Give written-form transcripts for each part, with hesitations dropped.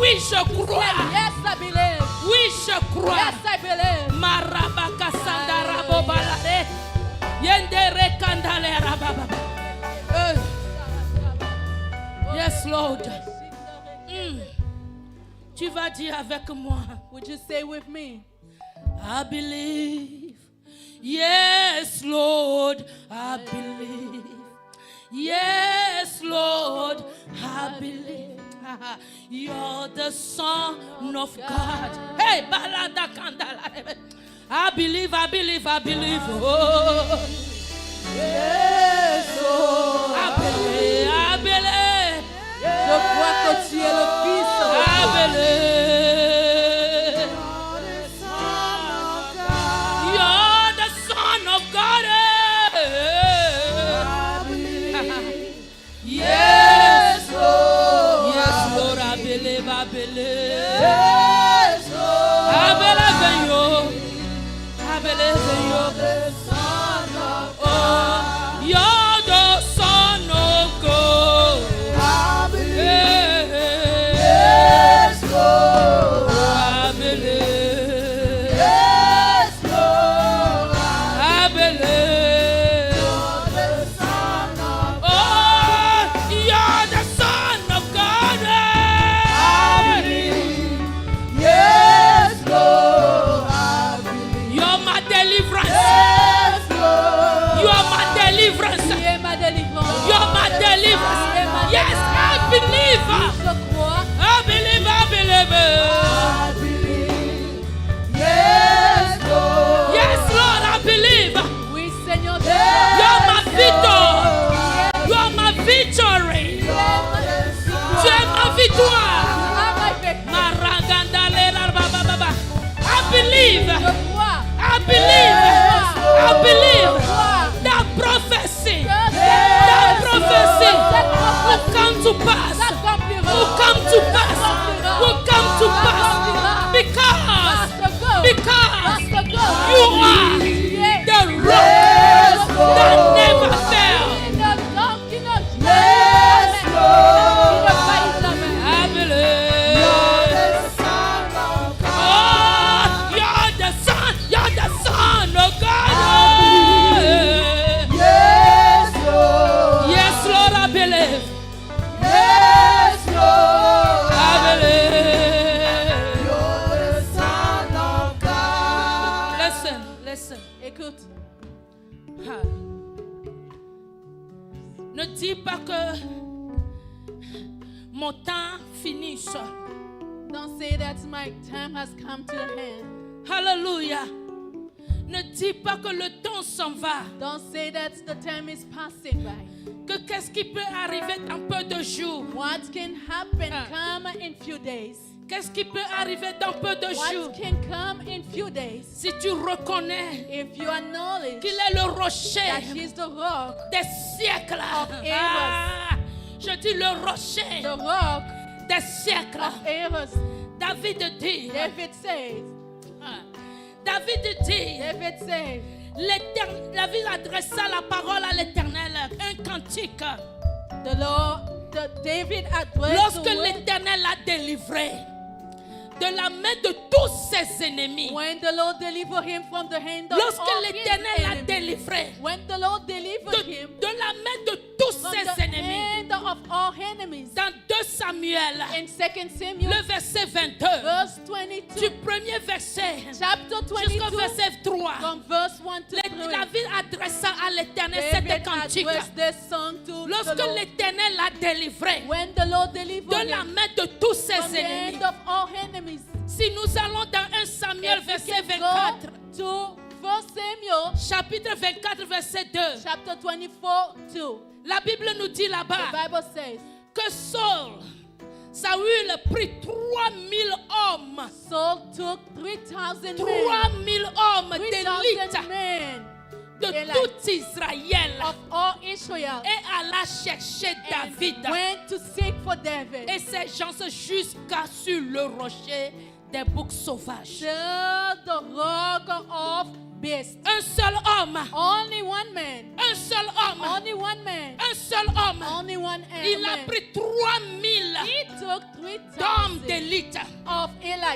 Oui, je crois. Yes, I believe. Oui, je crois. Yes, I believe. Marabaka sandarabo balade. Yendere kandale rababa. Yes, Lord. Tu vas dire avec moi. Would you say with me? I believe. Yes, Lord, I believe. Yes, Lord, I believe. You're the Son of God. Hey, balada kandala. I believe, I believe, I believe. Oh. Yes, Lord. I believe, I believe. Je crois que tu es le Fils de I Dieu. believe. You're the Son of God. Yes, Lord. Yes, Lord, I believe, I believe. Yes, Lord. I believe in you. I believe in you. Oh, you're the Son of God. I believe. Yes, Lord. I believe. Yes, Lord. I believe. The Son of Oh, you're the Son of God. Yes, Lord. I believe. You're my deliverance. Yes, Lord. You're my deliverance. Tu es ma délivrance. You're my deliverance. Yes, I believe. Je crois. I believe, I believe. I believe. Yes, Lord. Yes, Lord, I believe. Oui, Seigneur. You're my victor. You're my victory. Tu es ma victoire. Maragandale rabababa. I believe. Je crois. I believe. I believe. That prophecy. That prophecy will come to pass. Will come to pass. Will come to pass. Because you are the rock that never fails. I believe. Oh, you're the Son of God. Yes, Lord, I believe. I believe. Listen. Écoute, Ah. Ne dis pas que mon temps finisse. don't say that my time has come to an end. Hallelujah. Ne dis pas que le temps s'en va. Don't say that the time is passing by. Que qu'est-ce qui peut arriver dans peu de jours? What can happen come in few days? Qu'est-ce qui peut arriver dans peu de jours? What can come in few days? Si tu reconnais If you acknowledge qu'il est le rocher that he is the rock, des siècles. Ah, je dis le rocher the rock des siècles. of ages. David dit, David says, David David adressa la parole à l'Éternel, un cantique. David addressed Lorsque the word l'Éternel l'a délivré de la main de tous ses ennemis. when the Lord delivered him from the hand of Lorsque all his l'Éternel l'a enemies. délivré When the Lord delivered him de la main de tous from ses the ennemis. hand of all enemies. Dans 2 Samuel, In 2 Samuel, le verset 22, verse du 22, premier verset chapter jusqu'au 22, verset 3, from verse 1 to 3, David adressa à l'Éternel David cette cantique. addressed this song to Lorsque the Lord. l'Éternel l'a délivré When the Lord de delivered la him main de tous ses from the ennemis. hand of all enemies. Si nous allons dans 1 Samuel, If we verset can 24, go to 1 Samuel, chapitre 24, verset 2, chapter 24, 2, la Bible nous dit the là-bas Bible says, que Saül prit 3000 hommes. Saul took 3,000 men, 3000 hommes 3,000 d'élite men de tout Israël of all Israel, et alla chercher David. and went to seek for David. Et ces gens jusqu'à sur le rocher des boucs sauvages. To the rock of beasts. Un seul homme, Only one man. un seul homme, Only one man. un seul homme. Only one Il a man. pris 3000 He took d'hommes 3,000 d'élite.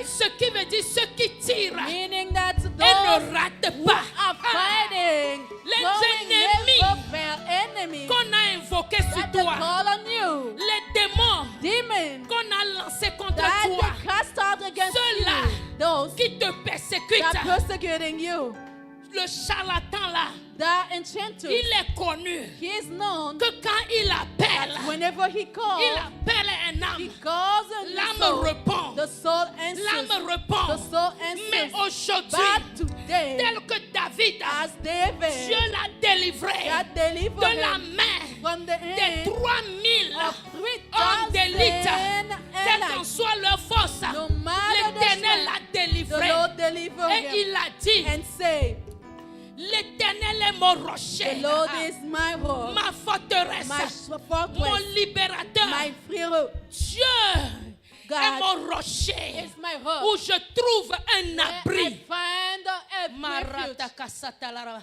fight. Ce qui veut dire ceux qui tirent Meaning that et those ne ratent who pas. are fighting, Les going ennemis never fail enemies qu'on a invoqués sur that they toi, call on you. les démons Demons qu'on a lancés contre that toi, they cast out against ceux-là you. Those qui te persécutent, that persecuting you. le charlatan là, That enchanter. il est connu He is known que quand il appelle, whenever he calls, il appelle un he âme. calls and L'âme répond. the soul answers. L'âme répond. The soul Mais answers. aujourd'hui, But today, tel que David, as David, Dieu l'a délivré God delivered de la him main from the des hand 3000 of hommes d'élite, 3,000 quelle qu'en allies. soit leur force, No matter the l'Éternel l'a strength, délivré. the Lord delivered Et him il a dit, and say, l'Éternel est mon rocher, the Lord is my rock, ma forteresse, my mon fortress, libérateur. my freedom. Dieu God est mon rocher is my rock. où je trouve un Where I abri. find a refuge. Maratakasatalala.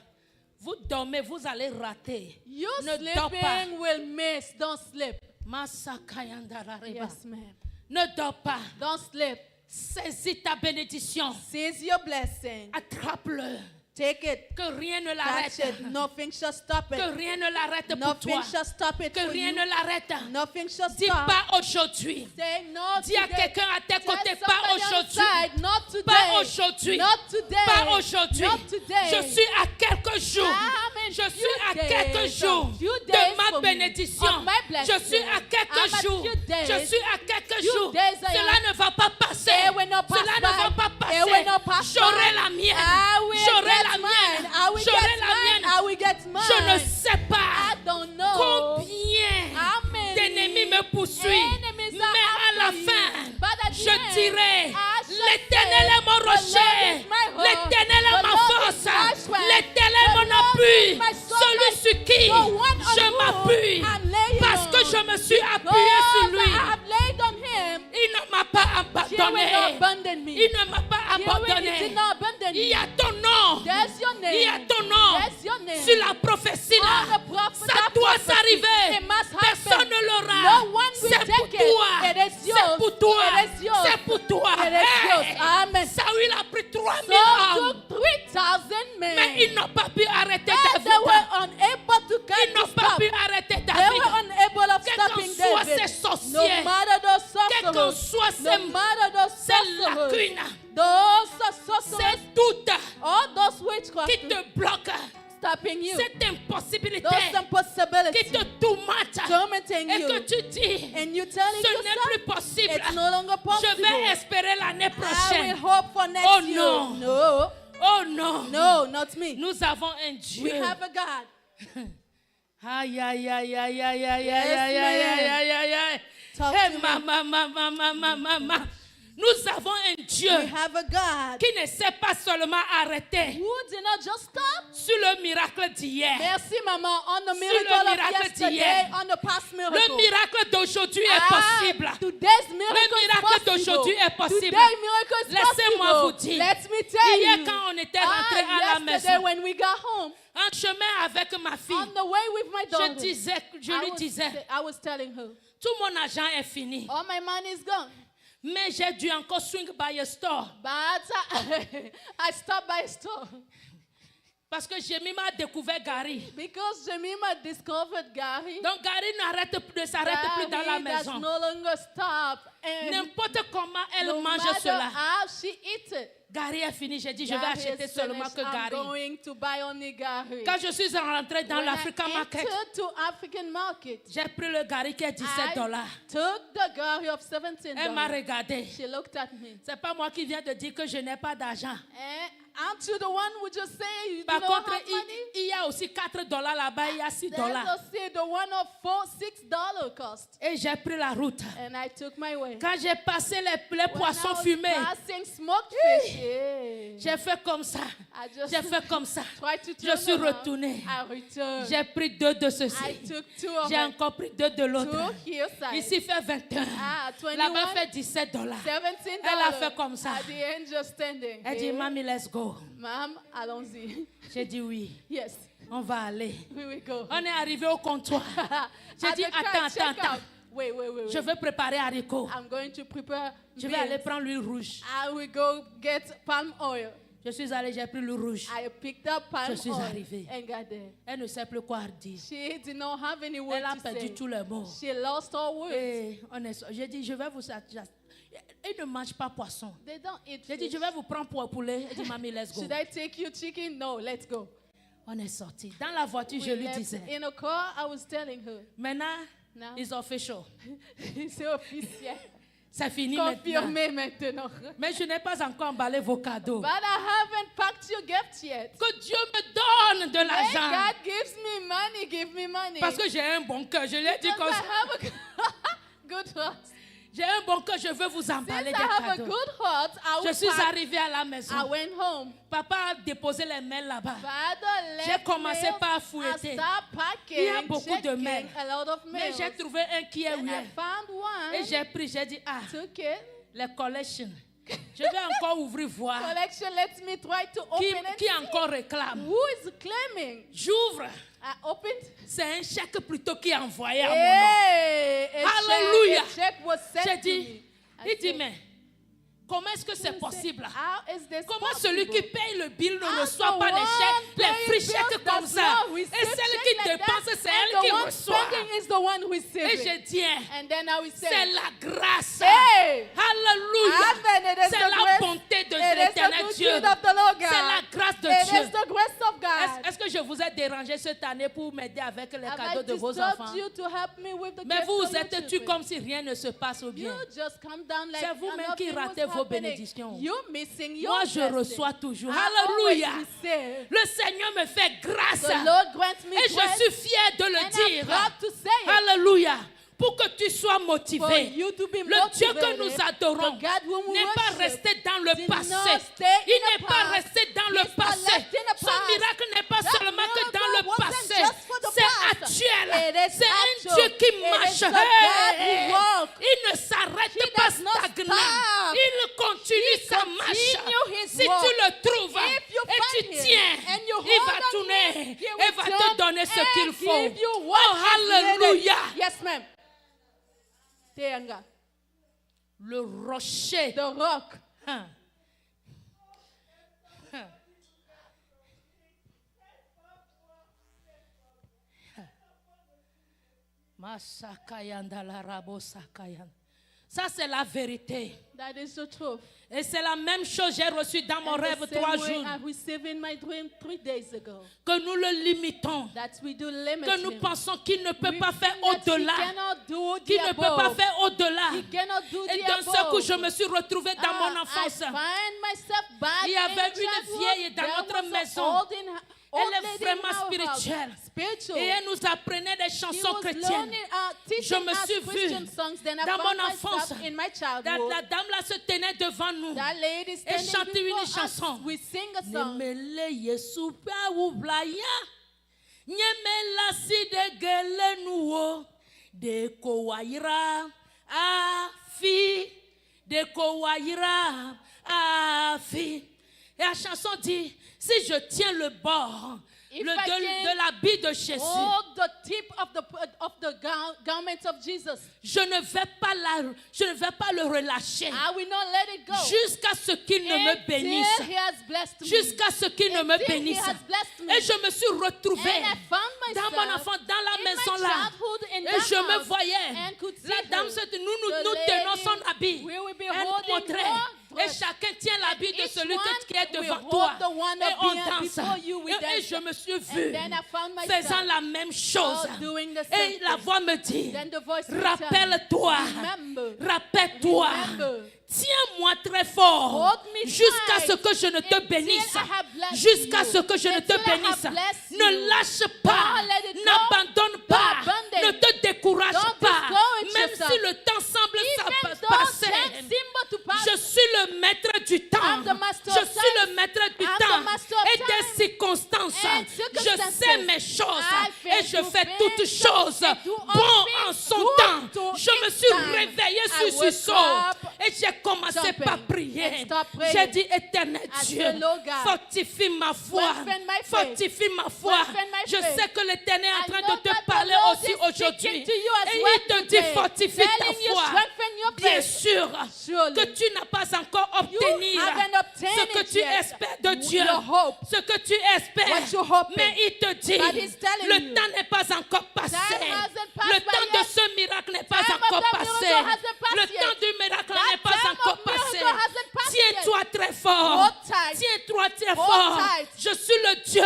Vous dormez, vous allez rater. You Ne dors pas. sleeping will miss. Don't sleep. Masakayandarareba. Yes, ma'am. Ne dors pas. Don't sleep. Saisis ta bénédiction. Seize your blessing. Attrape-le. Take it. Que rien ne Catch l'arrête. it. Nothing shall stop Que it. rien ne l'arrête pour Nothing toi. shall stop it Que for rien you. ne l'arrête. Nothing shall Dis stop. pas aujourd'hui. Say no Dis à today. quelqu'un à tes côtés, Tell pas somebody aujourd'hui. outside, not today. Pas aujourd'hui. Not today. Pas aujourd'hui. Not today. Je suis à quelques jours. I'm in Je few suis à days, quelques jours few de days ma for me, bénédiction. of my blessing. Je suis à I'm quelques at jours. few days. Je suis à quelques Few jours. days I Cela am. ne va pas passer. It will not pass Cela by. ne va pas It will not pass passer. J'aurai by. la mienne. I will J'aurai get la mine. mienne. I will J'aurai get la mine. mienne. I will get mine. Je ne sais I pas don't know combien how many d'ennemis me poursuivent. enemies Mais are à la after you. fin, But at the je end, dirai, I shall l'Éternel say, est mon the Lord rocher, is my rock. l'Éternel est The ma Lord is force, my strength. l'Éternel est The mon Lord appui, is my strength. celui sur qui The one on je whom m'appuie, I'm laying parce on. que je me suis appuyé sur Because lui. I have laid on him. Il ne m'a pas He will not abandonné. abandon me. Il ne m'a pas He did abandonné. not abandon Il me. y a ton nom. There's your name. Il y a ton nom There's your name. sur la prophétie là. On the prophet, Ça that doit prophecy. s'arriver. It must happen. Personne ne l'aura. No one will C'est pour take it. toi. It is C'est yours. pour toi. It is yours. C'est pour toi. It is yours. Amen. Saül a pris 3000 So hommes. took 3,000 men. Mais ils n'ont pas pu arrêter And they David. were unable to Ils n'ont pas stop. pu arrêter They David. were unable of Quels qu'en stopping soient David. ces No sorciers, matter those quels qu'en sorcerers, soient no ces matter those sorcerers, lacunes, those sorcerers, ces doutes all those qui witchcraft te bloquent, stopping you, cette impossibilité those qui impossibilities te tourmente tormenting et que you, tu dis, and you telling ce n'est plus yourself possible. it's no longer Je possible. vais espérer l'année I will prochaine. hope for next Oh, year. no. No, Oh non. no, not me. Nous avons un Dieu. We have a God. Aïe, aïe, aïe, aïe, aïe, aïe, Yes, aïe, aïe, aïe, ma'am. aïe, aïe, aïe. Talk Hey, to maman. Nous avons un Dieu We have a God qui ne sait pas seulement arrêter who did not just stop. sur le miracle d'hier. Merci, Maman, on the Sur miracle le of miracle yesterday, d'hier. on the past miracle. Le miracle d'aujourd'hui est possible. Today's miracle Le miracle is possible. d'aujourd'hui est possible. Today's miracle is Laissez-moi possible. vous dire. Let me tell Hier, you. quand on était rentré à la yesterday maison, when we got home, en chemin avec ma fille, on the way with my daughter, je lui disais, I was telling her, tout mon argent est fini. all my money is gone. Mais j'ai dû encore swing by a store. But I stopped by a store Parce que Jemima a découvert Gary. because Jemima discovered Gary. Donc Gary ne s'arrête plus dans la Gary does maison. no longer stop. And N'importe comment elle no mange matter cela. how she eats it, Gary est fini. J'ai dit, je vais Gary acheter is seulement finished. que I'm Gary. going to buy only Gary. Quand je suis rentrée dans When l'African I Market, entered to African market, j'ai pris le Gary qui est 17 $. took the Gary of $17. Elle m'a regardé. She looked at me. C'est pas moi qui viens de dire que je n'ai pas d'argent. And aren't you the one who just say you do Par not contre, have money? il y a aussi 4 $ là-bas, il y a 6 There's $. also the one of $6 cost. Et j'ai pris la route. And I took my way. Quand j'ai passé les When poissons I was fumés, passing smoked fish, yeah. j'ai fait comme ça. I just J'ai fait comme ça. tried to Je turn suis around. retournée. I returned. J'ai pris 2 de I ceci. took 2 of J'ai them. encore pris 2 de l'autre. 2 here side. Ici fait 21. Ah, 21. Là-bas fait 17 $. $17. Elle a fait comme ça. At the end, just standing. Elle dit, Yeah. Mami, let's go. Ma'am, allons-y. J'ai dit oui. Yes, On va aller. we will go. On est arrivé au comptoir. J'ai At dit, the attends. checkout, Wait. Je veux préparer haricots. I'm going to prepare Je vais aller beans. prendre l'huile rouge. I will go get palm oil. Je suis allée, j'ai pris l'huile rouge. I picked up palm Je suis oil arrivée. and got there. Elle ne sait plus quoi dire. She did not have any Elle words a to perdu say. tous les mots. She lost all words. Et j'ai dit, je vais vous... Ils ne mangent pas poisson. They don't eat J'ai dit, fish. je vais vous prendre pour poulet. Elle dit, mamie, let's go. Should I take you chicken? No, let's go. On est sorti. Dans la voiture, je We lui left disais, in a car, I was telling her. maintenant, Now, it's official. c'est officiel. C'est fini maintenant. Confirmé maintenant. Mais je n'ai pas encore emballé vos cadeaux. But I haven't packed your gift yet. Que Dieu me donne de Hey, l'argent. God gives me money, give me money. Parce que j'ai un bon cœur. Je lui ai dit Because que I have a good heart. j'ai un bon cœur, je veux vous emballer Since des I have a cadeaux. good heart, I Je will suis pack. arrivée à la maison. I went home. Papa a déposé les mails là-bas. Father J'ai left commencé mail. par I fouetter. start packing, Il y a beaucoup de checking mails. a lot of Mais mails. j'ai trouvé un qui est And I weird. found one, Et j'ai pris, j'ai dit, ah, took it. les collections. Je vais encore ouvrir voir. Collection, let me try to Qui, open it. qui encore réclame? Who is claiming? J'ouvre. I opened. C'est un chèque plutôt qui est envoyé à mon nom. Hey, Hallelujah. a check was J'ai sent to dit, me. I il dit, said, mais comment est-ce que c'est possible? how is this Comment possible? celui qui paye le bill ne I'm reçoit the pas les one chèques, les paying free bills chèques does comme ça? not receive Et celle check qui like that, dépense, c'est and elle qui the one reçoit. spending is the one receiving. Et je dis, And then I will say, c'est la grâce. hey, Alléluia. Amen. It is C'est the la grace. bonté de It is the l'éternel good Dieu. deed of the Lord God. C'est la grâce de It Dieu. is the grace of God. Est-ce que je vous ai dérangé cette année pour m'aider avec les Have cadeaux I de vos disturbed enfants? you to help me with the Mais gifts vous of your êtes tu children? comme si rien ne se passe ou bien. You just come down like C'est vous-même qui nothing was ratez vos happening. bénédictions. You missing your Moi, je blessing. reçois toujours. I always Alléluia. receive. Le Seigneur me fait grâce. The Lord grants me Et je grace, suis fier de le and I'm dire. proud to say it. Alléluia. Pour que tu sois For motivé. you to be Le Dieu que motivated, nous adorons the God whom we n'est pas worship resté dans le did passé. not stay Il in the n'est pas past. resté dans le He's not passé. left in the Son past. miracle n'est pas That seulement que dans miracle le wasn't passé. just for the C'est past. actuel. It is C'est un actual. Dieu qui It marche. is the God who walks. Il ne s'arrête He pas does not stagnant. stop. Il continue sa marche. continue his Si walk. tu le trouves If you et tu find him tiens, and you il va hold on tourner him, he et will va turn te donner ce and qu'il faut. give you what Oh, is needed. alléluia. Yes, ma'am. Teanga. Le rocher. The rock. Hein. Hein. Masakayanda la rabo sakayanda. Ça, c'est la vérité. That is the truth. Et c'est la même chose que j'ai reçu dans mon And rêve the same 3 way jours. I received in my dream 3 days ago. Que nous le limitons. That we do limit Que nous him. pensons qu'il ne peut We pas faire think that he au-delà. cannot do Qu'il the ne peut pas above. faire au-delà. He cannot do Et the d'un seul coup, above. je me suis retrouvée dans mon enfance. I find myself back Il y avait in une childhood. vieille dans There notre was an maison. old Elle est lady in vraiment our house. spirituelle. Spiritual. Et elle nous apprenait des She chansons was chrétiennes. learning, teaching me us suis vue Christian songs. Then I dans found mon enfance. myself in my La childhood. dame là se tenait devant nous. That lady Et standing chantait before une us. chanson. We sing a song. Nemele Yesu pa ublaya. Nyemela si de gele nuo. De kowaira afi. De kowaira afi. Et la chanson dit, si je tiens le bord If de I can l'habit de Jésus, hold the tip of the garment of Jesus, je ne vais pas le relâcher I will not let it go jusqu'à ce qu'il ne me bénisse. until He has blessed me. Jusqu'à ce qu'il ne me Until He bénisse. has blessed me. Et je me suis retrouvée And I found myself dans mon enfant, dans la in maison my là. childhood in Et that je me house voyais. and could see La dame, her. nous The tenons lady, son habit. we will be Elle holding montrait. her Et dress. chacun tient l'habit de Each celui one qui est will devant hold toi. the one Et up on behind danse. before you, we Et dance. je me suis vue then I found myself faisant la même chose. all doing the same Et la thing. voix me dit, Then the voice will rappelle-toi, Remember. rappelle-toi, Remember. tiens-moi très fort Hold me jusqu'à tight ce que je ne te until bénisse. I have blessed Jusqu'à you. ce que je ne te Until I have bénisse. blessed you. Ne lâche pas, Don't let it go. n'abandonne pas, abandon. ne te décourage Don't pas. discourage Même yourself. si le temps semble Even though passer. time seems to pass, Je suis le maître du temps. I'm the master Je of suis time. le maître du I'm the temps. master of Et time. des circonstances. And Je circumstances. sais mes choses. I Et face je to fais face toutes choses and do all bon things en son good temps. to Je me its suis time. réveillée I sur ce wake saut. up Et j'ai commencé jumping par prier. and start praying. J'ai dit, Éternel I Dieu, said, Lord God, fortifie ma foi. strengthen my faith. Fortifie ma foi. Strengthen my Je faith. sais que l'Éternel est en I train know de te that the parler Lord aussi is aujourd'hui. speaking to you as Et well il te dit, today, fortifie ta telling you, foi. strengthen your Bien faith. sûr Surely. que tu n'as pas encore obtenu haven't obtained ce que it tu yet. espères de Dieu. Your hope. Ce que tu espères. What you're hoping. Mais il te dit, But he's telling le you, temps n'est pas encore passé. time hasn't passed Le by temps de yet. ce miracle n'est pas Time of encore that passé. miracle hasn't passed Le yet. temps du miracle That n'est pas time encore of miracle passé. hasn't passed Tiens-toi très fort. Hold tight. Tiens-toi très Hold fort. tight. Je suis le Dieu the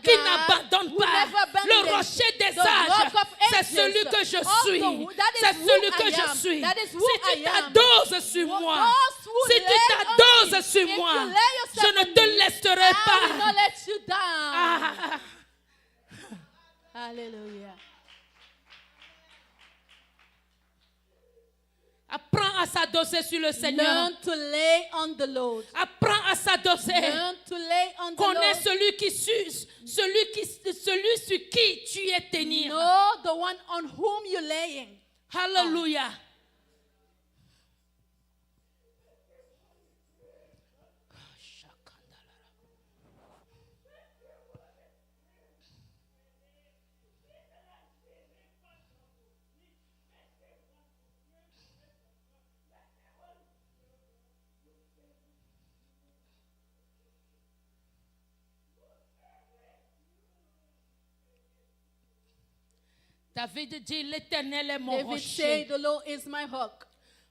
qui God n'abandonne who pas. never abandons. Le rocher des The âges, rock of c'est ages. celui que je Also, suis. that is C'est who celui I que je am. suis. That is who Si tu I am. t'adoses sur moi, Those who si tu lay on t'adoses me, sur if moi, you lay yourself je ne on te me, laisserai I will not pas. let you down. Ah. Hallelujah. Apprends à s'adosser sur le Seigneur. Learn to lay on the Lord. Apprends à s'adosser. Learn to lay on the Connais Lord. celui sur qui tu es tenir. Know the one on whom you're laying. Hallelujah. David dit, l'Éternel est mon David said, rocher, the Lord is my rock,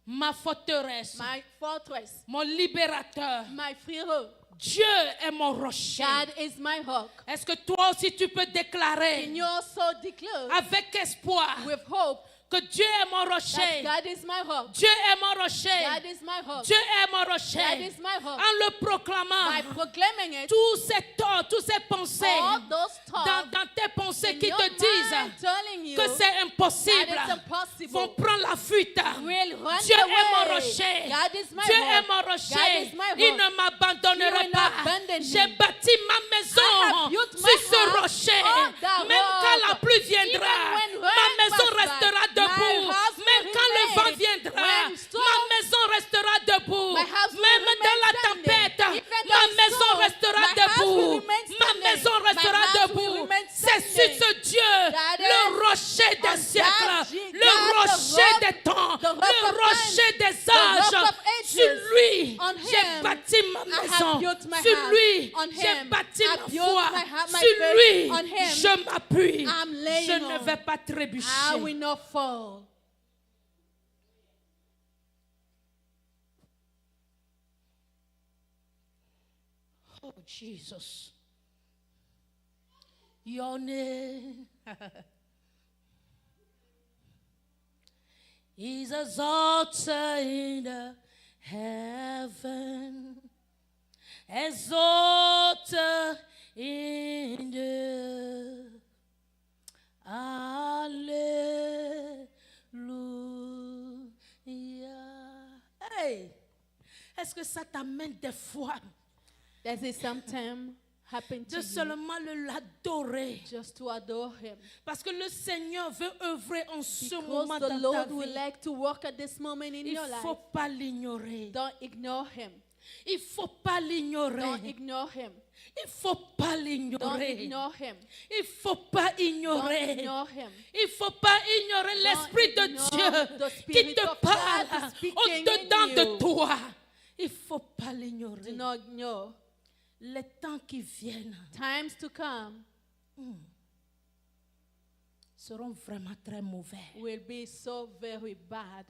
ma forteresse, my fortress, mon libérateur. my freehold. Dieu est mon rocher. God is my rock. Est-ce que toi aussi tu peux Can déclarer you also declare avec espoir with hope que Dieu est mon that rocher? God is my rock? Dieu est mon rocher. God is my rock. Dieu est mon God rocher. is my rock. En le proclamant, By proclaiming it, tous ces torts, toutes ces pensées all those thoughts dans tes pensées in qui your te mind disent telling you que c'est impossible that it's impossible vont prendre la fuite. will run Dieu away. est mon rocher. God is my Dieu rock. est mon God rocher. is my Il rock. ne m'abandonnera He will pas. not abandon me. J'ai bâti ma I maison have built my sur ce house rocher. on that Même quand la rock. pluie viendra, Even when ma rain maison passes restera by, debout. my house Même will quand le vent remain. viendra, When storm, ma maison restera debout. my house will Même remain dans la standing. tempête, Even ma though maison storm, restera my house will debout. remain Ma standing. maison My restera house will debout. remain C'est sur standing. ce Dieu, That le is rocher des on siècles, that le God, the rocher rock, des temps, the rock le of rocher time, des the rock âges. of ages. Sur lui, On j'ai him, bâti ma I have maison. built my Sur house. lui, On j'ai him, bâti I ma built foi. my Sur faith. lui, On him, je m'appuie. I'm laying Je ne on. vais pas I trébucher. will not fall. Oh, Jesus. Your name is exalted in the heaven, exalted in the Alléluia. Hey, est-ce que ça t'amène des fois Does it sometimes happen to de you seulement l'adorer? just to adore him? Parce que le Seigneur veut œuvrer en ce Because moment the dans ta Lord would vie. like to work at this moment in Il your ne faut life. pas l'ignorer. Don't ignore him. Il ne faut pas Don't l'ignorer. ignore him. Il ne faut pas Don't l'ignorer. ignore him. Il ne faut pas Don't ignorer. ignore him. Il ne faut pas ignorer l'Esprit de ignore Dieu the qui Spirit te of God parle speaking au-dedans in de you. toi. Il ne faut pas Do l'ignorer. not ignore. Les temps qui viennent Times to come seront vraiment très mauvais. will be so very bad.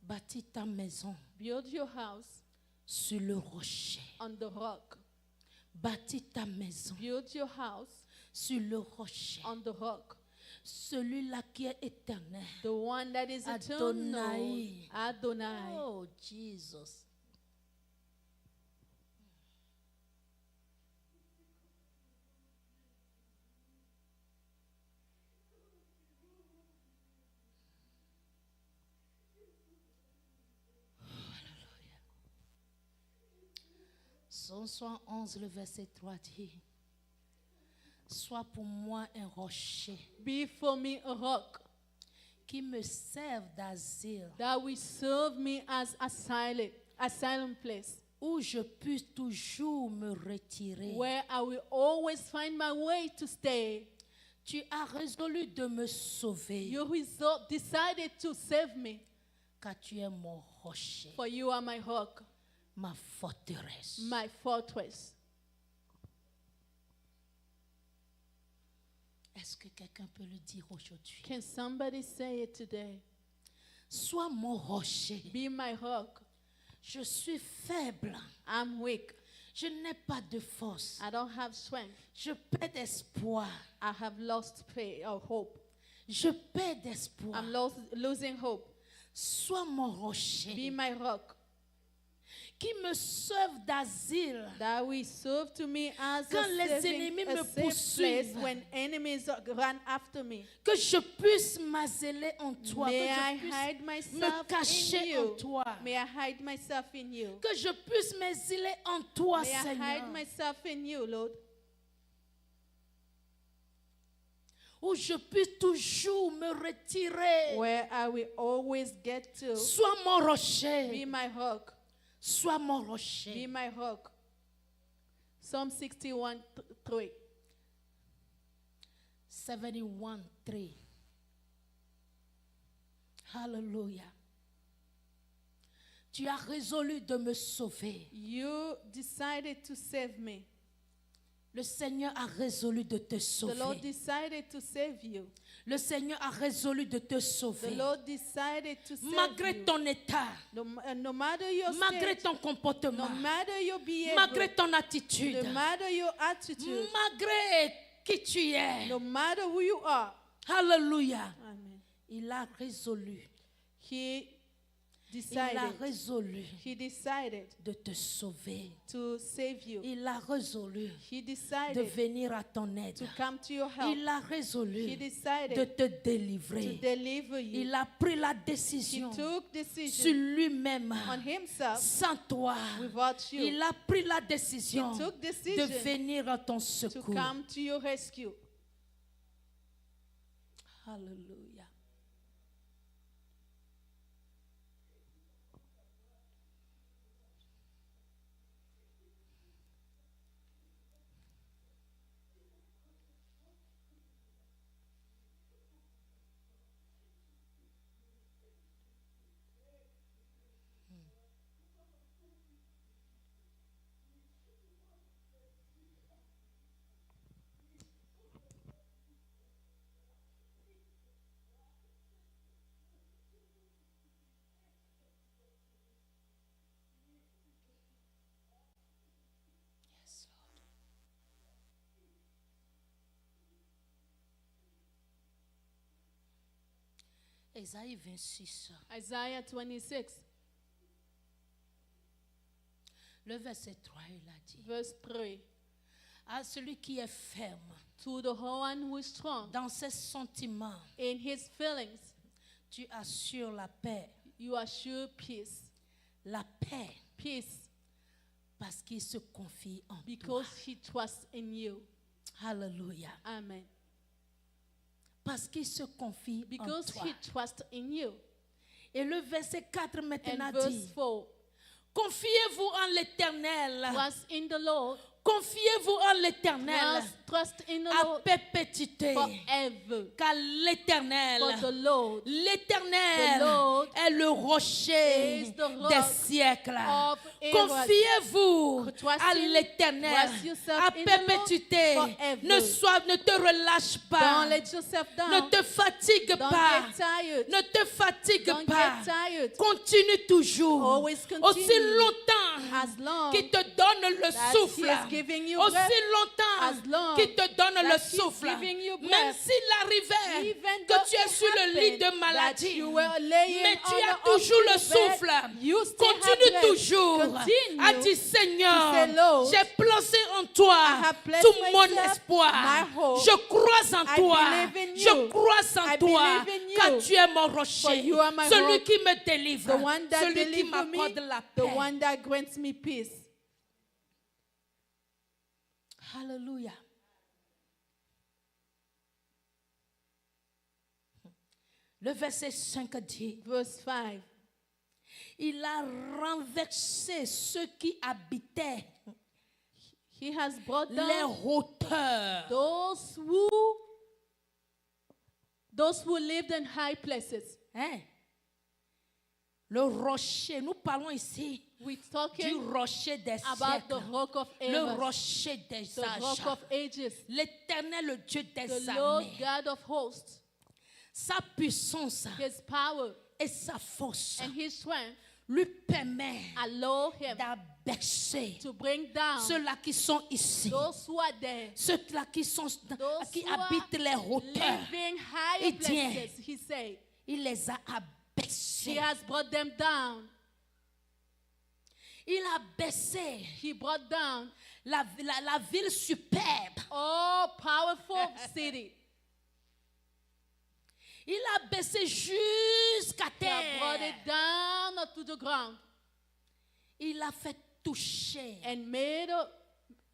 Bâtis ta maison Build your house sur le rocher. on the rock. Bâtis ta maison Build your house sur le rocher. on the rock. Celui-là qui est éternel. The one that is eternal. Adonai. Adonai. Oh, Jesus. Psaume 111, le verset 3 dit: Sois pour moi un rocher Be for me a rock qui me serve d'asile, that will serve me as asylum place, où je puisse toujours me retirer. where I will always find my way to stay. Tu as résolu de me sauver, You decided to save me, car tu es mon rocher, for you are my rock, ma forteresse. my fortress. Est-ce que quelqu'un peut le dire aujourd'hui? Can somebody say it today? Sois mon rocher. Be my rock. Je suis faible. I'm weak. Je n'ai pas de force. I don't have strength. Je perds d'espoir. I have lost faith or hope. Je perds d'espoir. I'm losing hope. Sois mon rocher. Be my rock, Qui me sauve d'asile. that will serve to me as Quand les ennemis me safe place poursuivent. when enemies run after me. Que je puisse m'azeler en toi. May Que I je puisse hide me myself in cacher en you. toi. May I hide myself in you. Que je puisse m'exiler en toi, May I Seigneur. hide myself in you, Lord. Où je puisse toujours me retirer. Where I will always get to. Sois mon Be rocher. my rock. Sois mon Be rocher. my rock. Psalm 61:3. 71:3. Hallelujah. Tu as résolu de me sauver. You decided to save me. Le Seigneur a résolu de te The Lord sauver. decided to save you. Le Seigneur a résolu de te The sauver. Lord decided to save Malgré you. ton état, No matter your malgré state, ton comportement, no matter your behavior, malgré ton attitude, no matter your attitude, malgré qui tu es. no matter who you are. Alléluia. Amen. Il a résolu. He Il a decided. résolu He decided de te sauver. to save you. Il a résolu He de decided venir à ton aide. to come to your help. Il a résolu He de decided te to délivrer. deliver you. Il a pris la He décision took sur decision lui-même. on himself Sans toi, without you. il a pris la décision He took de decision venir à ton to secours. come to your rescue. Alléluia. Yes, Lord. Ésaïe 26, Isaiah 26, le verset 3, il a dit, verse 3. à celui qui est ferme To the one who is strong dans ses sentiments, in his feelings, tu assures la paix. you assure peace. La paix, Peace, parce qu'il se confie en because toi. he trusts in you. Alléluia. Amen. Parce qu'il se confie Because en toi. he trusts in you. Et le verset 4 maintenant And verse dit, 4, confiez-vous en l'Éternel. trust in the Lord. Confiez-vous en l'Éternel Trust in the à Lord perpétuité. forever. Car l'Éternel, For the Lord l'Éternel The Lord est le rocher is the rock des siècles. of ages. Confiez-vous Trust à in- l'Éternel trust yourself à in the Lord perpétuité. forever. Ne te relâche pas. Don't let yourself down. Ne te fatigue Don't pas. get tired. Ne te fatigue Don't pas. get tired. Continue toujours. Always continue. Aussi longtemps As long qu'il te donne le that souffle. he is giving you Aussi breath, longtemps as long qu'il te donne le that he's souffle. giving you breath, Même s'il arrivait even que though tu es it sur le lit de happened maladie, that you were laying mais tu on as the toujours le hospital bed, souffle. you still have Continue breath. toujours Continue à dire Seigneur, to say, Lord, j'ai placé en toi I have placed tout mon myself, espoir. my hope. Je crois en I toi. believe in Je you. crois en I toi. believe in you. Car tu es mon For rocher. you are my Celui rock, qui me délivre. the one that Celui qui delivers me, m'accorde la the paix. one that grants me peace. Alléluia. Le verset 5 dit, verse 5. il a renversé ceux qui habitaient He has brought les down hauteurs. those who lived in high places. Hein? Le rocher, nous parlons ici We're du talking rocher des about the siècles, rock of le ages, rocher des the rock âges, of ages, l'Éternel, le Dieu des the Lord armées. God of hosts. Sa puissance His power et sa force and his strength lui permet allow him d'abaisser to bring down ceux-là qui sont ici, those who are there, ceux-là qui those qui who are habitent les hauteurs. living higher Il dit, places. He said, Il les a he abaissés. has brought them down. Il a baissé He brought down la ville superbe. powerful city. Il a baissé jusqu'à He has brought terre. it down to the ground Il a fait toucher and made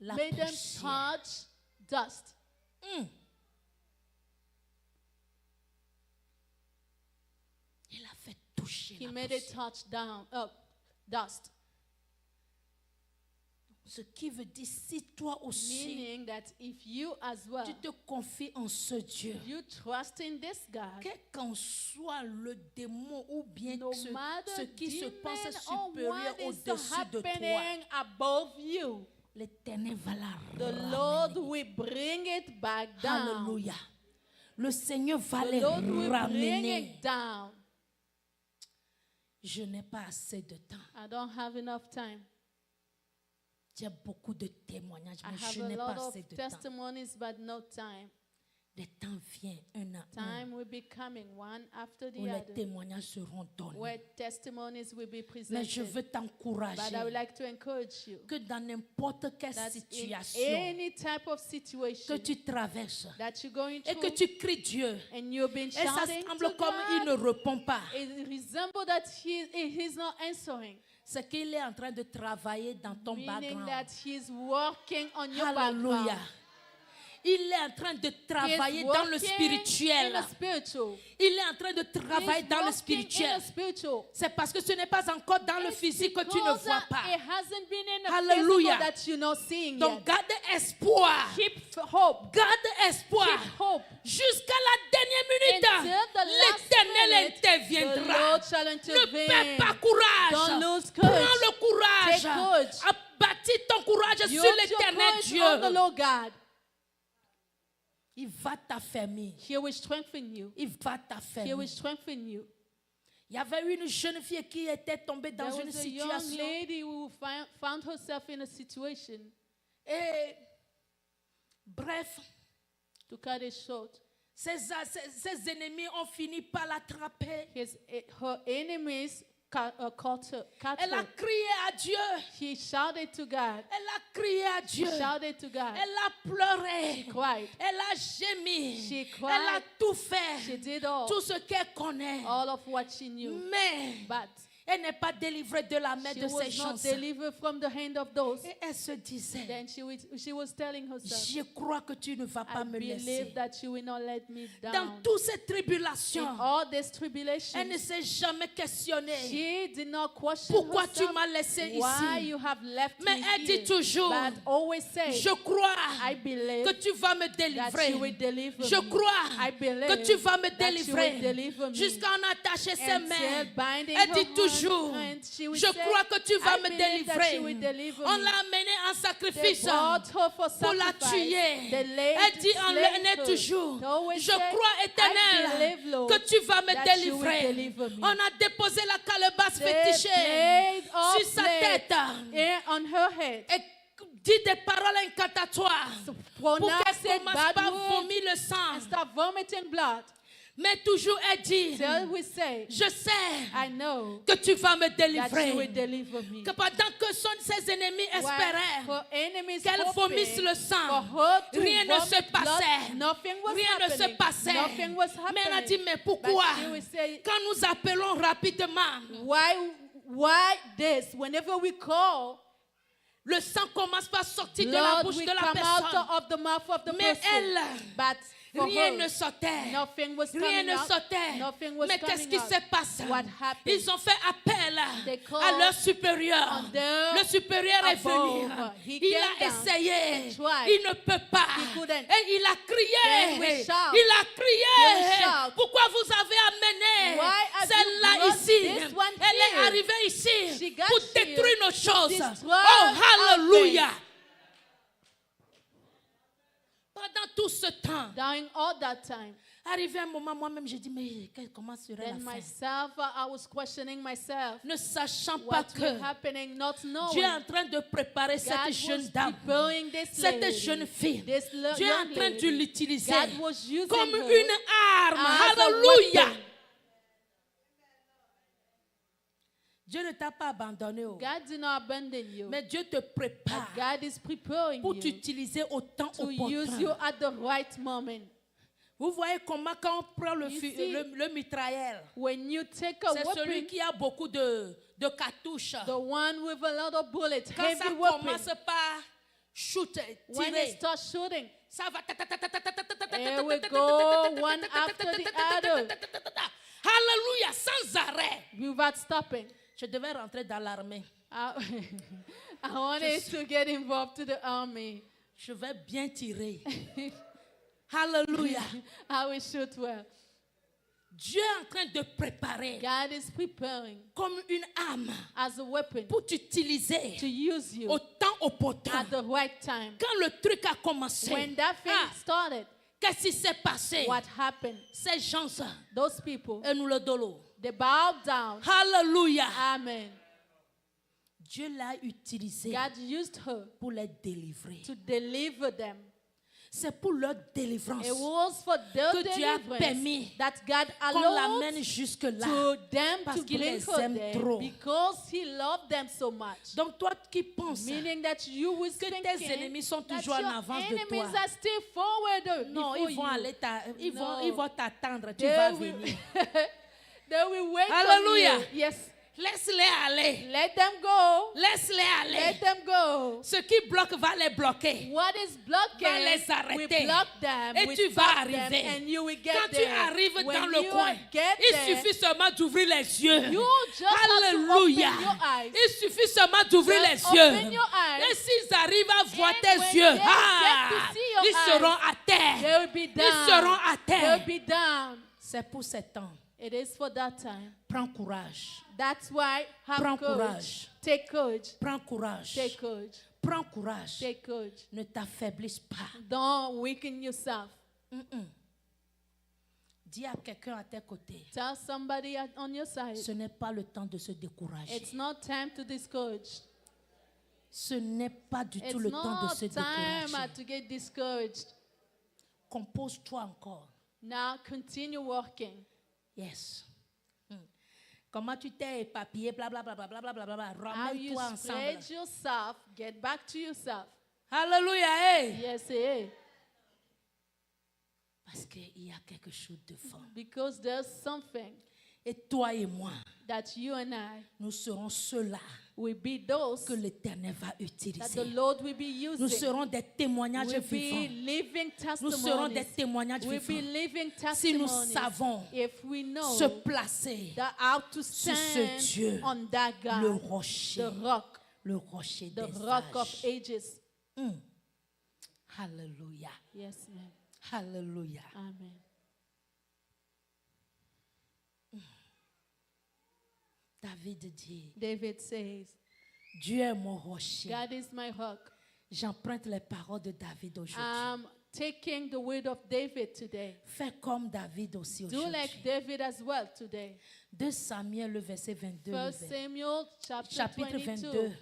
la them poussière. touch dust. Il a fait toucher He la made it poussière. touch down dust. Ce qui veut dire, si toi aussi, Meaning that if you as well, tu te confies en ce Dieu, you trust in this God, quel qu'en soit le démon ou bien no ce matter qui se pense demon or supérieur what is au-dessus de toi, happening above you, l'Éternel va la the ramener. Lord will bring it back down. Alléluia. Le Seigneur va The les Lord will bring ramener. it down. Je n'ai pas assez de temps. I don't have enough time. J'ai beaucoup de témoignages, I mais je have n'ai a pas lot assez of de temps. testimonies, but no time. Le temps vient un à un Time will be coming one after où the les other, témoignages seront donnés. where testimonies will be Mais je presented. veux But t'encourager I would like to encourage you que dans n'importe quelle that in situation any type of que situation tu traverses that you're going et que through tu cries Dieu and you've been et ça shouting semble to comme il ne God, répond pas, it resembles that he's not answering, c'est qu'il est en train de travailler dans ton meaning background. that he's working on your Alléluia. background. Il est en train de travailler dans le spirituel. In the spiritual. Il est en train de travailler He's dans le working in spirituel. the spiritual. C'est parce que ce n'est pas encore dans le It's physique que tu ne because, vois pas. It hasn't been in the Hallelujah. physical that you're not seeing Donc yet. garde espoir. Keep hope. Garde espoir. Keep hope. Jusqu'à la dernière minute, Until the last l'Éternel minute, the interviendra. Lord shall Ne intervene. perds pas courage. Don't lose Prends courage. le courage. Take courage. Bâtis ton courage Use sur your l'Éternel courage on the Dieu. Lord God. Il va t'affermir. He will strengthen you. Il va He t'affermir. will strengthen you. Il y avait une jeune fille qui était tombée dans There une was a young situation. lady who found herself in a situation. Et bref, To cut it short, ses ennemis ont fini par l'attraper. her enemies caught Elle a her. crié à Dieu. She shouted to God. Elle a crié à She Dieu. shouted to God. Elle a pleuré. She cried. Elle a gémi. She cried. Elle a tout fait. She did all. Tout ce qu'elle connaît. All of what she knew. Mais But elle n'est pas délivrée de la main she de ses was not chances. delivered from the hand of those. Et elle se disait, Then she was telling herself, je crois que tu ne vas pas I me laisser. believe that you will not let me Dans down. toutes ces In tribulations, all this elle tribulation, ne s'est jamais questionnée. she did not question Pourquoi tu herself m'as laissé why ici? you have left Mais me elle dit here. toujours, But always say, je crois I believe que tu vas me that délivrer. you will deliver Je me. crois I believe que tu vas me that you will délivrer. deliver me. Jusqu'à en attacher ses Until mains. binding Elle her dit toujours, hands, she will je say, crois que tu vas I me believe that délivrer. you will deliver On me. l'a amenée en They sacrifice brought her for pour la sacrifice. tuer. They laid Elle dit en slain est her. toujours, They always je say, crois I éternel believe, Lord, que tu vas me that you will délivrer. deliver me. On a déposé la calebasse They fétichée played all sur sa played tête on her head. et dit des paroles incantatoires pour Pronounce qu'elle it commence bad par words vomir le sang. and start vomiting blood. Mais toujours elle dit, Till we say, je sais I know que tu vas me that you délivrer. will deliver me. Que pendant que ses ennemis While espéraient her enemies qu'elle hoping vomisse le sang, for her to rien ne se vomit blood, passait. nothing was Rien ne se happening. passait. Nothing was Mais elle a dit, happening. mais pourquoi? But she will say, Quand nous appelons rapidement, why this? Whenever we call, le sang commence par sortir de la blood bouche will de la come out personne. of the mouth of the Mais person. elle, But For Rien her, ne sortait. nothing was Rien coming ne out. sortait. Nothing was Mais qu'est-ce coming qui out. se passe? What happened? Ils ont fait appel They called à leur supérieur. on their Le supérieur est venu. above. He Il came a down essayé. and tried. Il ne peut pas. He couldn't. Et il a Then we crié. shout. Il a Then we crié. shout. Pourquoi vous avez amené Why have you celle-là brought ici? this one Elle est here? arrivée ici She got pour here détruire nos to choses. destroy Oh, our hallelujah. things. Pendant tout ce temps, During all that time, arrivé un moment, moi-même, j'ai dit, mais comment serait la then fin? myself, I was questioning myself. Ne sachant pas What was que happening, not knowing. Dieu est en train de préparer God cette jeune was dame, preparing this cette lady, jeune fille. this Dieu est en young train de lady. l'utiliser God was using comme her une arme. as a Alléluia. weapon. Dieu ne t'a pas abandonné. God did not abandon you. Mais Dieu te prépare But God is preparing pour you t'utiliser au temps to use you opportun. at the right moment. Vous voyez comment quand on prend You see, le mitrailleur, When you take a c'est celui weapon, qui a beaucoup de cartouches. the one with a lot of bullets, Quand ça heavy weapon, commence par shooter, when they tirer, start shooting, ça va. here we go, one after the other, Alléluia, sans arrêt. without stopping. Je devais rentrer dans l'armée. I I wanted to get involved to the army. Je vais bien tirer. Alléluia. I will shoot well. Dieu est en train de préparer God is preparing comme une arme as a weapon pour t'utiliser to use you au temps opportun. at the right time. Quand le truc a commencé, When that thing started, qu'est-ce qui s'est passé? what happened? Ces gens, Those people, et nous le donnons. they bowed down. Alléluia. Amen. Dieu l'a utilisé God used her pour les délivrer. to deliver them. C'est pour leur délivrance It was for their que Dieu a deliverance permis that God qu'on allowed l'amène jusque-là. to them Parce to qu'il bring les her aime there trop. because He loved them so much. Donc toi qui penses Meaning that you will que think tes ennemis sont that toujours en your avance de enemies toi. are still forward Non, before ils vont you. aller No. ils vont t'attendre, tu They vas will, venir. they will wait Hallelujah. on you. Yes. Laisse-les aller. Let them go. Laisse-les aller. Let them go. Ce qui bloque va les bloquer. What is blocking Va les we arrêter. block them. Et we tu vas stop them, arriver. and you will get Quand tu there. arrives When dans le you coin, get il there, suffit seulement d'ouvrir les yeux. you just have to Alléluia. open your eyes. Il suffit seulement d'ouvrir Just les yeux. open your eyes. Et s'ils arrivent à voir And tes when yeux, they get to see your ils eyes, seront à terre. They will be Ils down. seront à They terre. will be down. C'est pour ce temps. It is for that time. Prends courage. That's why have Prends courage. courage. Take courage. Prends courage. Take courage. Prends courage. Take courage. Ne t'affaiblisse pas. Don't weaken yourself. Dis à quelqu'un à tes côtés, Tell somebody on your side. ce n'est pas le temps de se décourager. It's not time to discourage. Ce n'est pas du It's tout le temps de not se time décourager. to get discouraged. Compose-toi encore. Now continue working. Yes. Comment tu t'es éparpillé, blablabla, blablabla, How you ramène-toi ensemble. spread yourself, get back to yourself. Alléluia, hey. Yes, hey. Parce qu'il y a quelque chose de fort. Because there's something Et toi et moi, that you and I nous serons ceux-là will be those que l'Éternel va that the utiliser. Lord will be using. Nous serons des témoignages We'll be vivants. living Nous serons des testimonies. témoignages We'll be vivants. living Si nous testimonies. savons If we know se placer that how to sur ce stand Dieu, on that le God, rocher, the rock, le rocher the des rock of âges. ages. Alléluia. Yes, ma'am. Alléluia. Amen. David dit, David says, Dieu est mon rocher. God is my rock. J'emprunte les paroles de David aujourd'hui. I'm taking the word of David today. Fais comme David aussi Do like aujourd'hui. David as well today. 2 Samuel, le verset 22, le 1 ver- Samuel chapter chapitre 22, 22,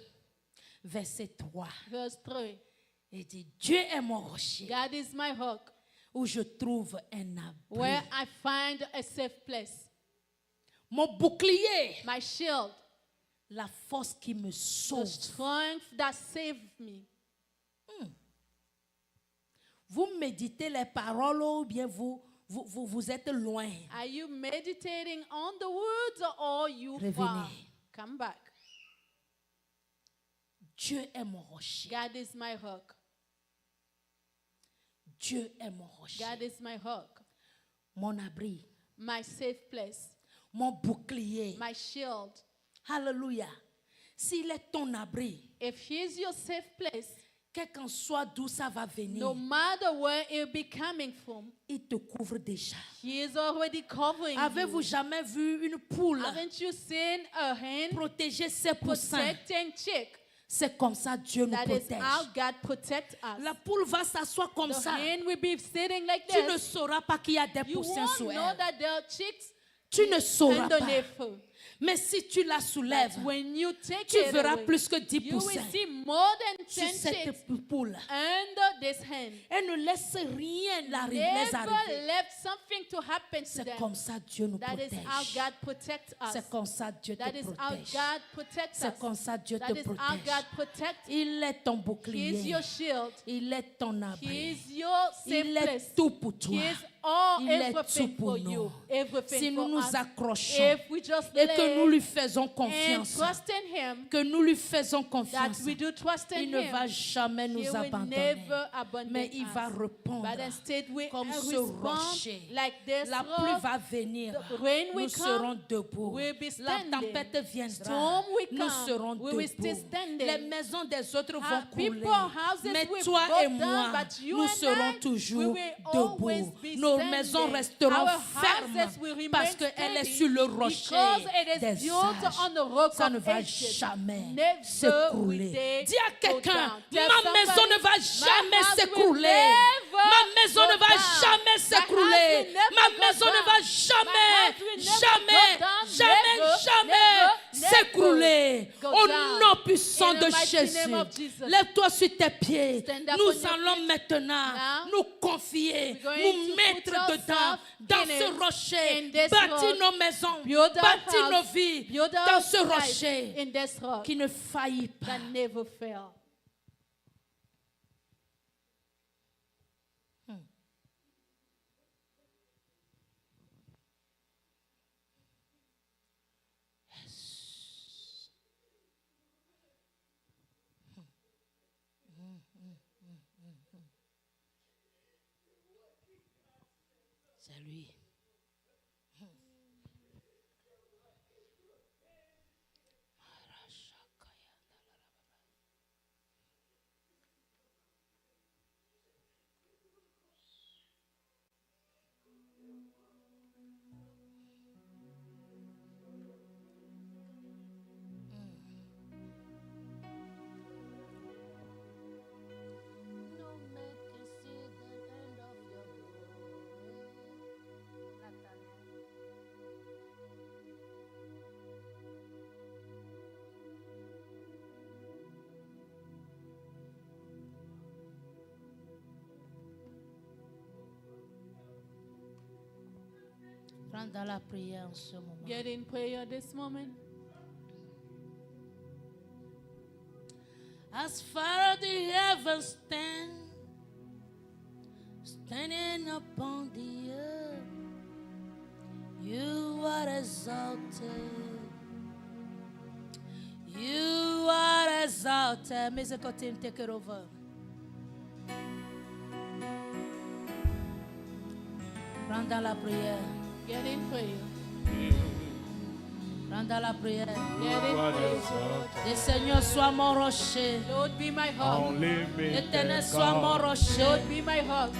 verset 3. verse 3. Il dit, Dieu est mon rocher God is my rock, où je trouve un abri. where I find a safe place. Mon bouclier, My shield, la force qui me the sauve. strength that saved me. Vous méditez les paroles ou bien vous êtes loin. Are you meditating on the words or you far? Revenez. Come back. Dieu est mon rocher. God is my rock. Dieu est mon rocher, God is my rock, mon abri, my safe place, mon bouclier. my shield. Alléluia. S'il est ton abri, If he is your safe place, quel qu'en soit d'où ça va venir, no matter where it will be coming from, il te couvre déjà. he is already covering Avez-vous you. jamais vu une poule Haven't you seen a hen protéger ses poussins? protecting chick? C'est comme ça Dieu nous That is protège. how God protects us. La poule va s'asseoir comme The ça. hen will be sitting like Tu ne this. sauras pas qu'il y a des You poussins won't sous know elle. that there are chicks Tu ne sauras pas. underneath her. Mais si tu la soulèves, When you take tu it verras away, plus que 10 you will poussins see more than sur 10 chicks cette poule. under this hen. Elle ne laisse rien les Never arriver. left something to happen to C'est them. comme ça Dieu nous That is how protège. God protects us. C'est comme ça Dieu That te is how protège. God protects us. C'est comme ça Dieu That te is how protège. God protects. Il est ton He is bouclier. your shield. Il est ton He abri. is your safe Il place. est tout pour toi. He is all Il est everything tout pour for you. nous. Everything Si nous for nous us. accrochons If we just et que nous lay lui faisons and confiance, trust in Him, que nous lui faisons that confiance, we do trust in il ne Him, va jamais He nous will abandonner. never abandon Mais il va us. répondre But instead we comme ce respond rocher. like this La pluie rock. va venir. The rain will Nous come. serons debout. We'll be La standing. tempête viendra. Storm will Nous come. serons We will still debout. standing. Les maisons des autres vont Our couler. people, houses Mais will toi go et down, moi, but you nous and serons I, toujours we will debout. always be Nos standing. maisons resteront Our fermes houses will remain parce qu'elle est steady sur le rocher because it is des built sages. on the rock Ça of ne va ages. jamais Never s'écrouler. will they Dis à go quelqu'un, down. Tell ma maison somebody, ne va my jamais house will s'écrouler. never Ma maison go ne va down. jamais My s'écrouler. house will never Ma go maison ne down. va My jamais, house will never jamais, go down. jamais, Never, jamais never, s'écrouler. go Au down. nom puissant In de the mighty Jésus. name of Jesus. Lève-toi sur tes pieds. Stand up on Nous your allons feet. maintenant Now, nous confier, we're going nous to mettre put dedans, ourselves dans in ce it, rocher, in this bâtir rock, nos maisons, build our bâtir house, nos vies build our dans ce life rocher in this rock qui ne faillit pas. that never fail. C'est lui. Rentre dans la prière en ce moment. Get in prayer this moment. As far as the heavens stand, standing upon the earth, you are exalted. You are exalted. Music team, take it over. Rentre dans la prière. Get in prayer. Rentre dans la prière. Get in prayer. Le Seigneur soit mon rocher. Lord, be my rock. L'Éternel soit mon rocher. Lord, be my rock.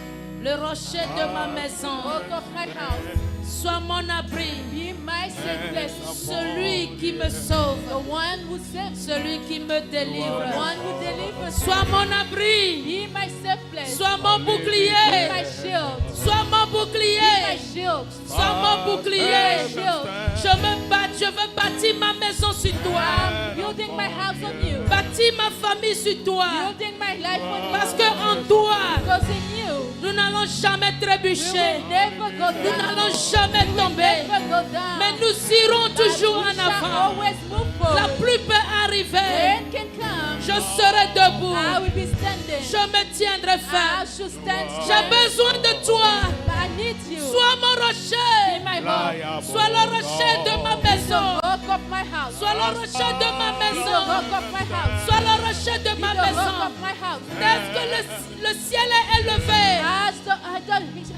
Le rocher de ma maison. Rock of my house. Sois mon abri. Be my safe place. Celui qui me sauve. The one who saves. Celui qui me délivre. The one who delivers. Sois mon abri. Be my safe place. Sois mon Be my bouclier. shield. Sois mon Be my bouclier. shield. Sois mon bouclier. Shield. Je veux bâtir ma maison sur toi. I'm building my house on you. Bâtir ma famille sur toi. Building my life on you. Parce que en toi, Because in you, nous n'allons jamais we trébucher. will never go Nous n'allons down. jamais tomber. Never go down. Mais nous irons But toujours we en shall avant. always move La forward. pluie peut arriver. Rain can come. Je serai debout. I will be standing. Je me tiendrai I ferme. should stand J'ai strong. besoin de toi. I need you. Sois mon Be rocher. my rock. Sois le rocher de ma maison. Rock of of my house. Sois le rocher de ma Be the maison. rock of my house. Sois le rocher de Be ma the rock maison. of my house. Dès que le ciel est élevé As the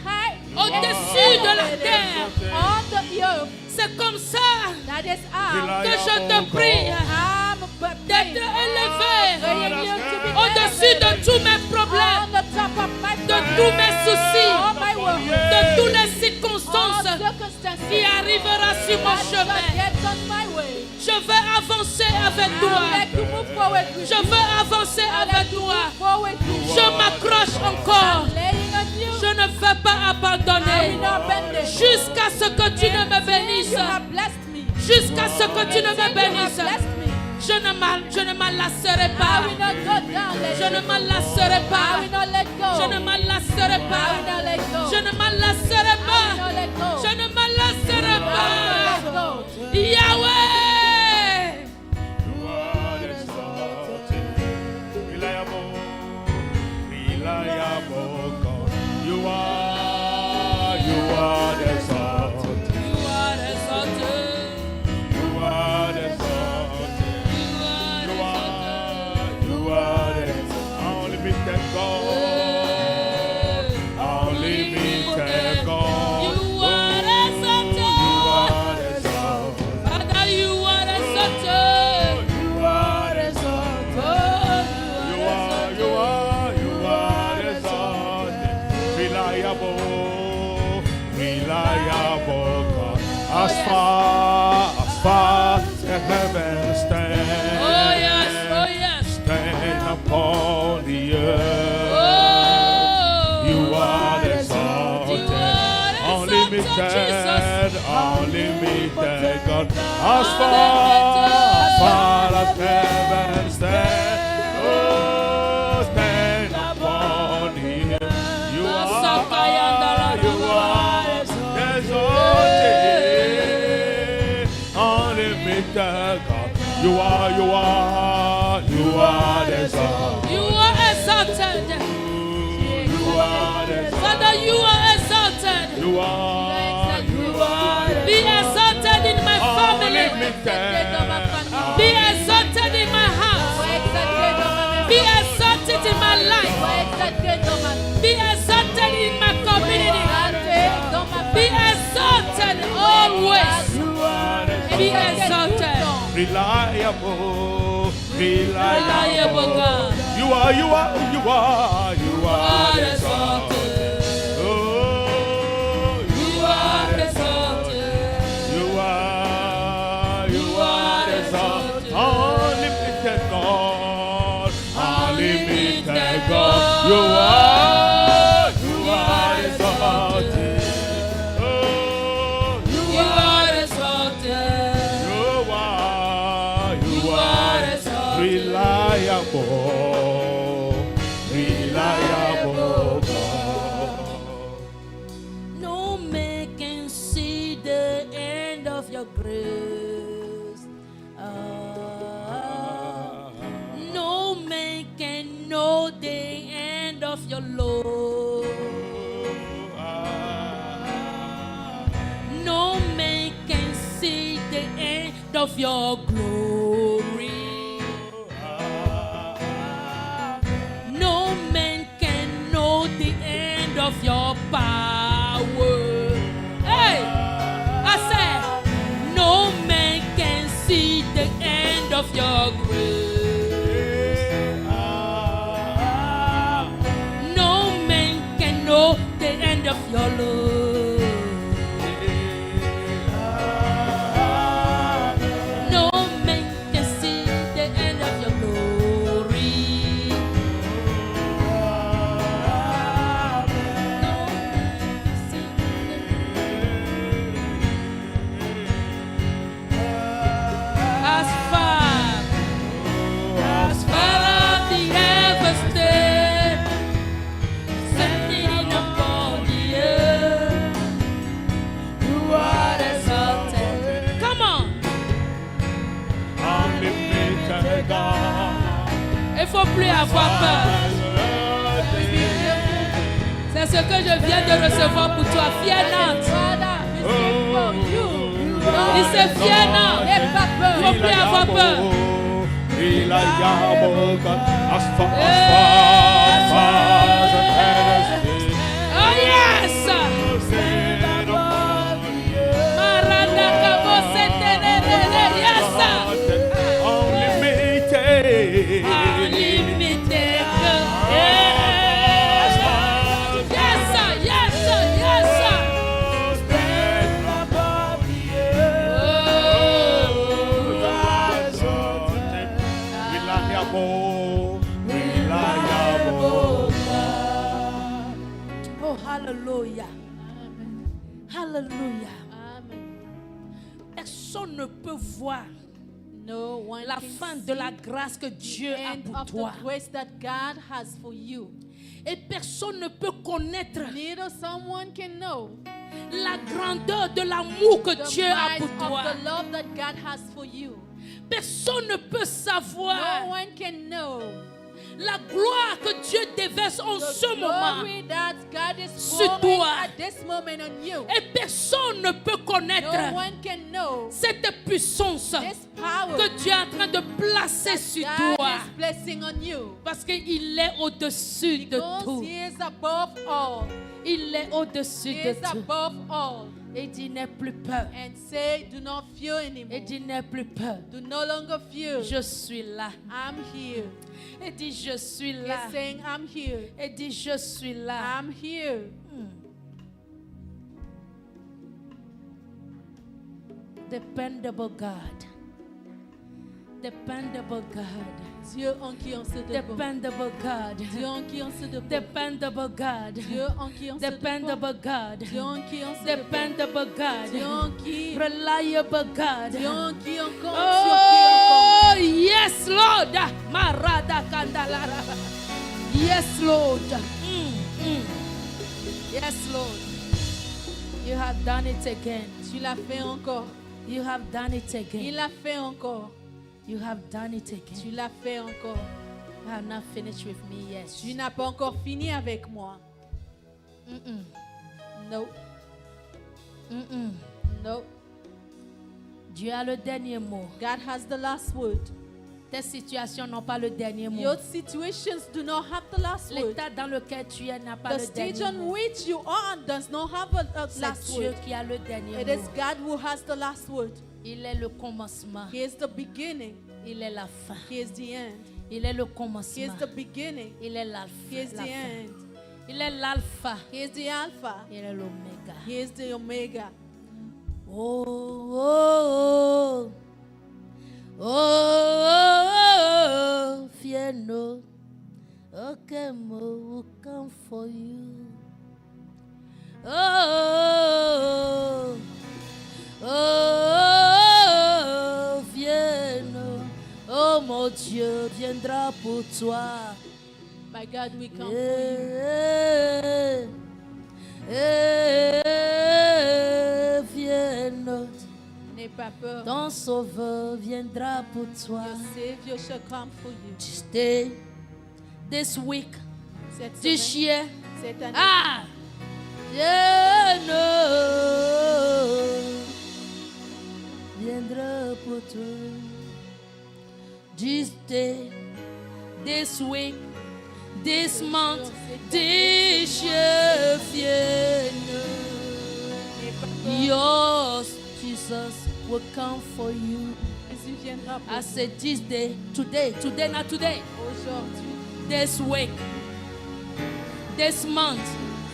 high au-dessus de la terre, on the earth, c'est comme ça that is how que je te prie I'm d'être élevé praying you to be au-dessus de tous mes on problèmes, the top of my de tous mes soucis, all my worries, de toutes les all circonstances circumstances qui arrivera sur mon that chemin. gets on my way. Je veux avancer avec I would toi. like to move forward with Je you. veux avancer I would avec like to toi. move forward with you. Je m'accroche encore. I'm laying on you. Je ne vais pas I abandonner will not bend it. jusqu'à ce que tu ne me bénisses. You have blessed me. Jusqu'à ce que tu ne me You have bénisses. blessed me. Je ne m'en lasserai I pas. will not go down. Je ne m'en lasserai I pas. will not let go. Je ne m'en lasserai I will pas. not let go. Je ne m'en lasserai I will pas. not let go. Je ne m'en lasserai I will pas. not let go. Yahweh. You are exalted, reliable, reliable God. You are exalted. You are exalted. You are exalted. You are exalted. Unlimited God. Unlimited God. You are exalted. You are exalted. Father, you are exalted. You are exalted. You are exalted. Reliable, reliable God. As far as the heavens stand. Oh yes. Stand upon the earth. Oh. You are exalted. You are exalted, Unlimited, Jesus. unlimited God. As far as heaven stand, oh, stand upon the earth. You are exalted. Unlimited God. You are exalted. You are exalted. You are exalted. Father, you are exalted. You are Be exalted in my family. Be exalted in my house. Be exalted in my life. Be exalted in my community. Be exalted always. Be exalted. Reliable, Reliable God. You are exalted. Oh, You are exalted. you are exalted. Unlimited God, unlimited God. You are exalted. Oh, You are exalted. you are exalted. reliable God. No man can see the end of your grace. No man can know the end of your love. No man can see the end of your glory. No man can know the end of your power. Hey, I said, no man can see the end of your grace. No man can know the end of your love. No man can see the end of your glory. No man can see as far as the heavens stand, standing upon the earth. You are exalted. Come on. Unlimited God. Il faut plus avoir peur. C'est ce que je viens de recevoir pour toi. Fier Nantes. Il se fier Nantes. pas peur. Oh yes. Maranaka bosetenere. Yes. Unlimited. Yes. Yes, sir. Yes, sir. Yes, sir. Oh, hallelujah. Hallelujah. Amen. Personne ne peut voir No one la can fin see de la grâce que Dieu a end pour of toi. the grace that God has for you. Et personne ne peut connaître Neither someone can know la grandeur de l'amour que the Dieu a might pour of toi. the love that God has for you. Personne ne peut No savoir one can know la gloire que Dieu déverse en the ce moment. glory that God is Sur pouring toi. at this moment on you. Et personne ne peut connaître No one can know cette puissance this power que Dieu est en train de placer sur God toi. is blessing on you. Parce qu'il est au-dessus de Because tout. He is above all. Il est au-dessus He de is tout. above all. Et dit n'aie plus peur. And say, do not fear anymore. Et dit n'aie plus peur. Do no longer fear. Je suis là. I'm here. Et dit je suis là. He's saying, I'm here. Et dit je suis là. I'm here. Dependable God. Dependable God. Dieu en qui on se dépend. Dependable God. Dieu en qui on se dépend. Dependable God. Dieu en qui on se dépend. Dependable God. Dieu en qui on se dépend. Dependable Dieu God. en qui. Reliable God. Dieu en qui on compte. Sur qui on Oh, yes, Lord. Marada Kandalara. Yes, Lord. Yes, Lord. You have done it again. compte. Tu l'as fait encore. You have done it Il again. l'a fait encore. You have done it Tu again. l'as fait encore. You have not finished with me yet. Tu n'as pas encore fini avec moi. No. No. Dieu a le dernier mot. God has the last word. Tes situations n'ont pas le dernier mot. Your situations do not have the last word. L'état dans lequel tu es n'a pas The le stage dernier on mot. which you are does not have a C'est last Dieu word. qui a le dernier It is mot. God who has the last word. Il est le commencement. He is the beginning. Il est la fin. He is the end. Il est le He is commencement. the beginning. Il est l'alpha. He is la the fin. end. Il est l'alpha. He is the Alpha. Il est l'oméga. He is the Omega. Oh, oh, oh, oh, fear no. Okay, will come for you. Oh, oh, viens, oh mon Dieu, viendra pour toi. My God, we come for you. Viens, N'aie pas peur. ton sauveur viendra pour toi. Your Savior shall come for you. This day, this week, Cette this semaine, year. cette année. Ah! Viens, viendra pour toi. This day, this week, this month, this year, viens. N'aie pas peur. Yours, Jesus, will come for you. Jésus viendra pour I vous. said this day, today, not today, Aujourd'hui, this week, this month,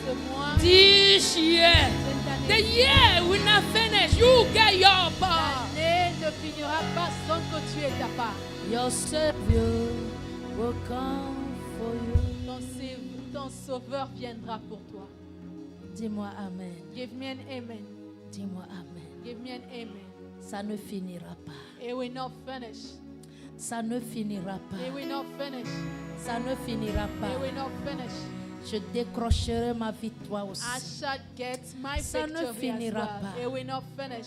ce mois, this year. cette The année. year will not finish. You get your part. L'année ne finira pas sans que tu aies ta part. Your Savior will come for you. Ton sauveur viendra pour toi. Dis-moi Amen. Give me an amen. Dis-moi Amen. Give me an amen. Ça ne finira pas. It will not finish. Ça ne finira It pas. will not finish. Ça ne finira It pas. will not finish. Je décrocherai ma victoire I aussi. shall get my Ça ne victory as finira well. pas. It will not finish.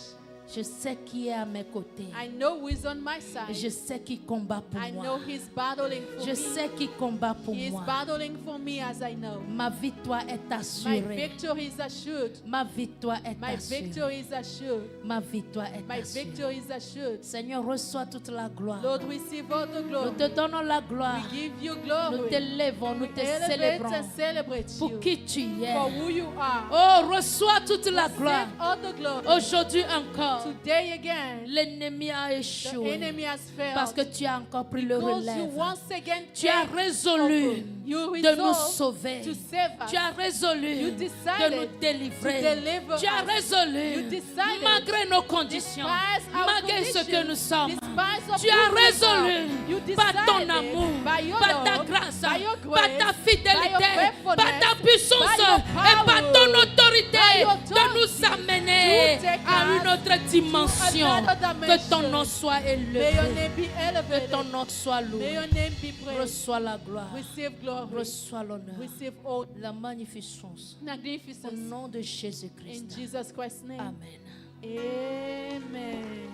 Je sais qui est à mes côtés. I know who is on my side. Je sais qui combat pour I moi. know he's battling for Je me. sais qui combat pour He is moi. battling for me as I know. Ma victoire est My assurée. victory is assured. Ma victoire est My assurée. victory is assured. Ma victoire est My assurée. victory is assured. Seigneur, reçois toute la gloire. Lord, receive all the Nous glory. te donnons la gloire. We give you Nous glory. t'élèvons, nous We te elevate célébrons and celebrate pour you qui tu es. for who you are. Oh, reçois toute la gloire. Receive all the glory. Aujourd'hui encore, Today again, l'ennemi a the échoué enemy has failed. parce que tu as encore pris le Because you relève. once again Tu as take résolu over. You de nous resolve sauver. to save us. Tu as résolu You de decided nous délivrer. to deliver Tu as us. résolu, You decided, malgré nos conditions, despite our malgré ce que nous sommes, despite of tu as who we résolu are, you par ton decided, amour, by your par ta love, grâce, by your par grace, ta by fidélité, your faithfulness, par ta puissance by your et par power, ton autorité by your de nous authority, amener to take à us une autre dimension. another Que ton dimension. nom soit May your élevé, name be que elevated. ton nom soit May loué. your name be praised. Reçois la gloire, Receive glory. reçois l'honneur, Receive all la magnificence. Au magnificence. nom de In Jésus-Christ. Jesus Christ's name. Amen. Amen.